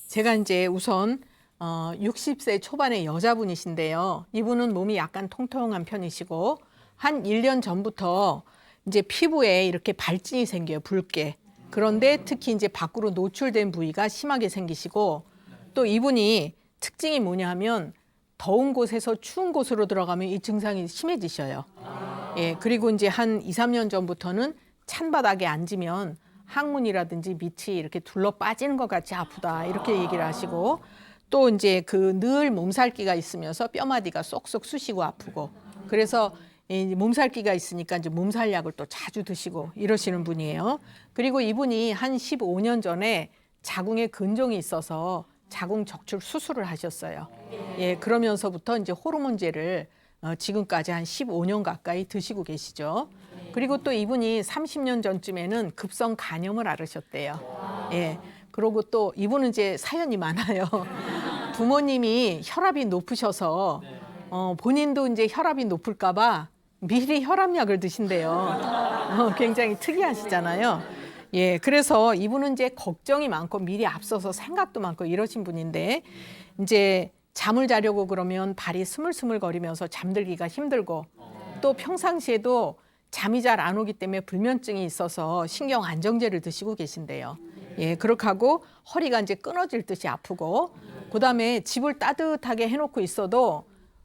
제가 이제 우선 60세 초반의 여자분이신데요. 이분은 몸이 약간 통통한 편이시고 한 1년 전부터 이제 피부에 이렇게 발진이 생겨요. 붉게. 그런데 특히 이제 밖으로 노출된 부위가 심하게 생기시고 또 이분이 특징이 뭐냐 하면 더운 곳에서 추운 곳으로 들어가면 이 증상이 심해지셔요. 예, 그리고 이제 한 2, 3년 전부터는 찬바닥에 앉으면 항문이라든지 밑이 이렇게 둘러 빠지는 것 같이 아프다 이렇게 얘기를 하시고 또 이제 그 늘 몸살기가 있으면서 뼈마디가 쏙쏙 쑤시고 아프고 그래서 이 몸살기가 있으니까 이제 몸살약을 또 자주 드시고 이러시는 분이에요. 그리고 이분이 한 15년 전에 자궁에 근종이 있어서 자궁 적출 수술을 하셨어요. 예, 그러면서부터 이제 호르몬제를 지금까지 한 15년 가까이 드시고 계시죠. 그리고 또 이분이 30년 전쯤에는 급성 간염을 앓으셨대요. 예. 그리고 또 이분은 이제 사연이 많아요. 부모님이 혈압이 높으셔서 본인도 이제 혈압이 높을까봐 미리 혈압약을 드신대요. 굉장히 특이하시잖아요. 예, 그래서 이분은 이제 걱정이 많고 미리 앞서서 생각도 많고 이러신 분인데 이제 잠을 자려고 그러면 발이 스물스물거리면서 잠들기가 힘들고 또 평상시에도 잠이 잘 안 오기 때문에 불면증이 있어서 신경 안정제를 드시고 계신데요. 예, 그렇게 하고 허리가 이제 끊어질 듯이 아프고 그다음에 집을 따뜻하게 해놓고 있어도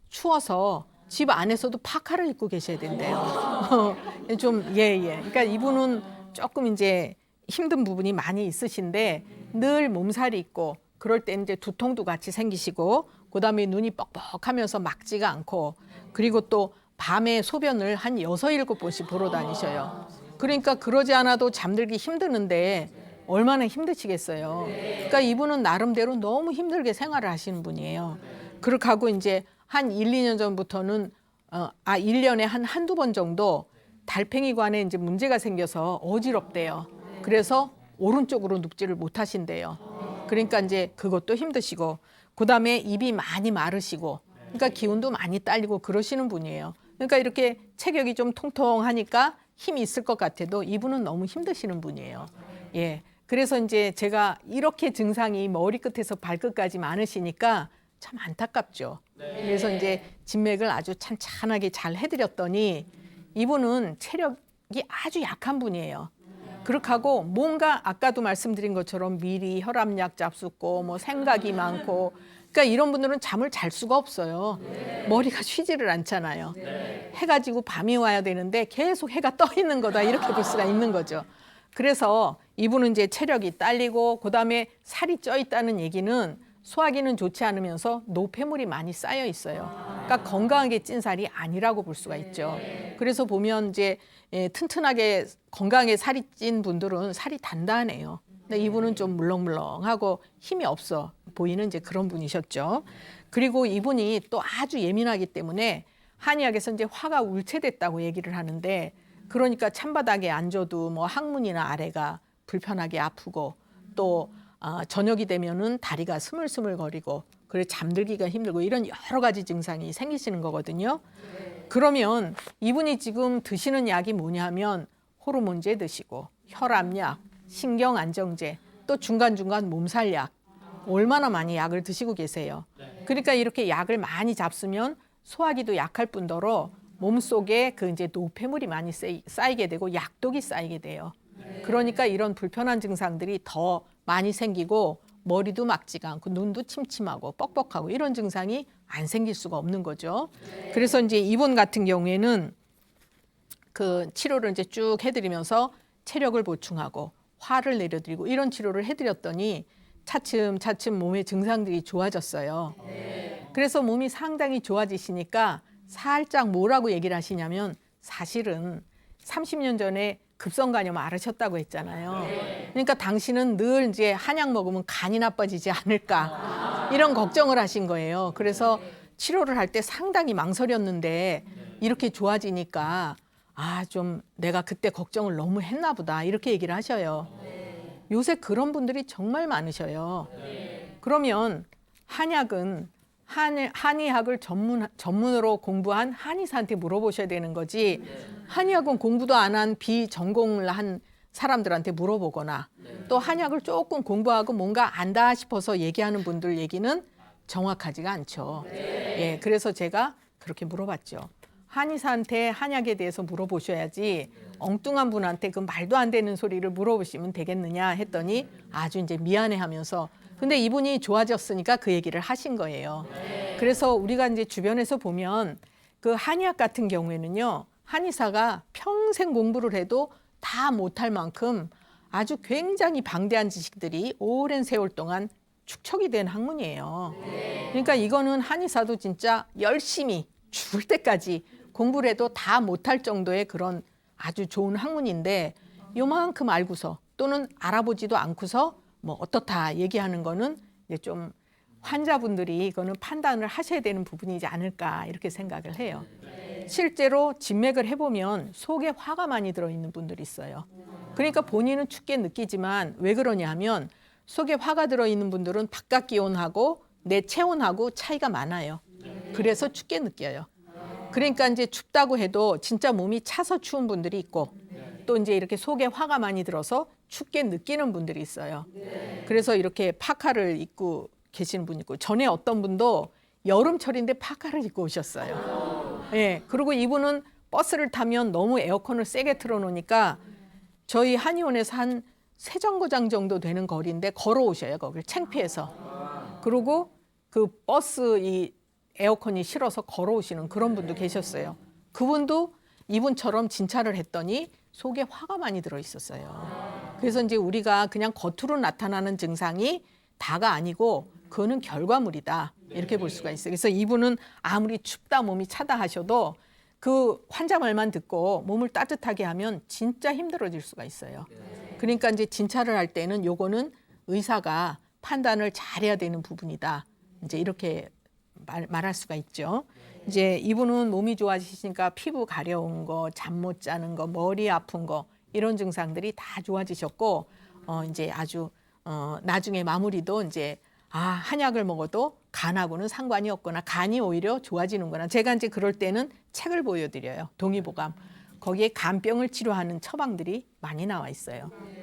추워서 집 안에서도 파카를 입고 계셔야 된대요. 좀 예. 그러니까 이분은 조금 이제 힘든 부분이 많이 있으신데 늘 몸살이 있고 그럴 때 이제 두통도 같이 생기시고 그다음에 눈이 뻑뻑하면서 막지가 않고 그리고 또 밤에 소변을 한 6, 7번씩 보러 다니셔요. 그러니까 그러지 않아도 잠들기 힘드는데 얼마나 힘드시겠어요. 그러니까 이분은 나름대로 너무 힘들게 생활을 하시는 분이에요. 그렇게 하고 이제 한 1, 2년 전부터는 1년에 한두 번 정도 달팽이관에 이제 문제가 생겨서 어지럽대요. 그래서 오른쪽으로 눕지를 못하신대요. 그러니까 이제 그것도 힘드시고 그다음에 입이 많이 마르시고 그러니까 기운도 많이 딸리고 그러시는 분이에요. 그러니까 이렇게 체격이 좀 통통하니까 힘이 있을 것 같아도 이분은 너무 힘드시는 분이에요. 예. 그래서 이제 제가 이렇게 증상이 머리끝에서 발끝까지 많으시니까 참 안타깝죠. 그래서 이제 진맥을 아주 찬찬하게 잘 해드렸더니 이분은 체력이 아주 약한 분이에요. 그렇게 하고 뭔가 아까도 말씀드린 것처럼 미리 혈압약 잡숫고 뭐 생각이 많고 그러니까 이런 분들은 잠을 잘 수가 없어요. 머리가 쉬지를 않잖아요. 해가 지고 밤이 와야 되는데 계속 해가 떠 있는 거다 이렇게 볼 수가 있는 거죠. 그래서 이분은 이제 체력이 딸리고 그다음에 살이 쪄 있다는 얘기는 소화기는 좋지 않으면서 노폐물이 많이 쌓여 있어요. 그러니까 건강하게 찐 살이 아니라고 볼 수가 있죠. 그래서 보면 이제 튼튼하게 건강하게 살이 찐 분들은 살이 단단해요. 근데 이분은 좀 물렁물렁하고 힘이 없어 보이는 이제 그런 분이셨죠. 그리고 이분이 또 아주 예민하기 때문에 한의학에서 이제 화가 울체됐다고 얘기를 하는데 그러니까 찬바닥에 앉아도 뭐 항문이나 아래가 불편하게 아프고 또 저녁이 되면은 다리가 스물스물거리고 그래 잠들기가 힘들고 이런 여러 가지 증상이 생기시는 거거든요. 그러면 이분이 지금 드시는 약이 뭐냐 하면 호르몬제 드시고 혈압약, 신경안정제, 또 중간중간 몸살약 얼마나 많이 약을 드시고 계세요. 그러니까 이렇게 약을 많이 잡수면 소화기도 약할 뿐더러 몸속에 그 이제 노폐물이 많이 쌓이게 되고 약독이 쌓이게 돼요. 그러니까 이런 불편한 증상들이 더 많이 생기고 머리도 막지가 않고 눈도 침침하고 뻑뻑하고 이런 증상이 안 생길 수가 없는 거죠. 그래서 이제 이분 같은 경우에는 그 치료를 이제 쭉 해드리면서 체력을 보충하고 화를 내려드리고 이런 치료를 해드렸더니 차츰차츰 몸의 증상들이 좋아졌어요. 그래서 몸이 상당히 좋아지시니까 살짝 뭐라고 얘기를 하시냐면 사실은 30년 전에 급성간염 앓으셨다고 했잖아요. 그러니까 당신은 늘 이제 한약 먹으면 간이 나빠지지 않을까 이런 걱정을 하신 거예요. 그래서 치료를 할 때 상당히 망설였는데 이렇게 좋아지니까 좀 내가 그때 걱정을 너무 했나 보다 이렇게 얘기를 하셔요. 요새 그런 분들이 정말 많으셔요. 그러면 한약은 한의학을 전문으로 공부한 한의사한테 물어보셔야 되는 거지 한의학은 공부도 안 한 비전공을 한 사람들한테 물어보거나 또 한약을 조금 공부하고 뭔가 안다 싶어서 얘기하는 분들 얘기는 정확하지가 않죠. 예, 그래서 제가 그렇게 물어봤죠. 한의사한테 한약에 대해서 물어보셔야지 엉뚱한 분한테 그 말도 안 되는 소리를 물어보시면 되겠느냐 했더니 아주 이제 미안해하면서 근데 이분이 좋아졌으니까 그 얘기를 하신 거예요. 그래서 우리가 이제 주변에서 보면 그 한의학 같은 경우에는요, 한의사가 평생 공부를 해도 다 못할 만큼 아주 굉장히 방대한 지식들이 오랜 세월 동안 축적이 된 학문이에요. 그러니까 이거는 한의사도 진짜 열심히 죽을 때까지 공부를 해도 다 못할 정도의 그런 아주 좋은 학문인데 요만큼 알고서 또는 알아보지도 않고서 뭐 어떻다 얘기하는 거는 이제 좀 환자분들이 이거는 판단을 하셔야 되는 부분이지 않을까 이렇게 생각을 해요. 실제로 진맥을 해보면 속에 화가 많이 들어있는 분들이 있어요. 그러니까 본인은 춥게 느끼지만 왜 그러냐 하면 속에 화가 들어있는 분들은 바깥 기온하고 내 체온하고 차이가 많아요. 그래서 춥게 느껴요. 그러니까 이제 춥다고 해도 진짜 몸이 차서 추운 분들이 있고 또 이제 이렇게 속에 화가 많이 들어서 춥게 느끼는 분들이 있어요. 그래서 이렇게 파카를 입고 계시는 분이 있고 전에 어떤 분도 여름철인데 파카를 입고 오셨어요. 예. 그리고 이분은 버스를 타면 너무 에어컨을 세게 틀어놓으니까 저희 한의원에서 한 세 정거장 정도 되는 거리인데 걸어오셔요. 거길 창피해서. 그리고 그 버스 이 에어컨이 싫어서 걸어오시는 그런 분도 계셨어요. 그분도 이분처럼 진찰을 했더니 속에 화가 많이 들어 있었어요. 그래서 이제 우리가 그냥 겉으로 나타나는 증상이 다가 아니고 그거는 결과물이다. 이렇게 볼 수가 있어요. 그래서 이분은 아무리 춥다 몸이 차다 하셔도 그 환자 말만 듣고 몸을 따뜻하게 하면 진짜 힘들어질 수가 있어요. 그러니까 이제 진찰을 할 때는 요거는 의사가 판단을 잘해야 되는 부분이다. 이제 이렇게 말할 수가 있죠. 이제 이분은 몸이 좋아지시니까 피부 가려운 거, 잠 못 자는 거, 머리 아픈 거 이런 증상들이 다 좋아지셨고 이제 아주 나중에 마무리도 이제 한약을 먹어도 간하고는 상관이 없거나 간이 오히려 좋아지는구나. 제가 이제 그럴 때는 책을 보여드려요. 동의보감. 거기에 간병을 치료하는 처방들이 많이 나와 있어요.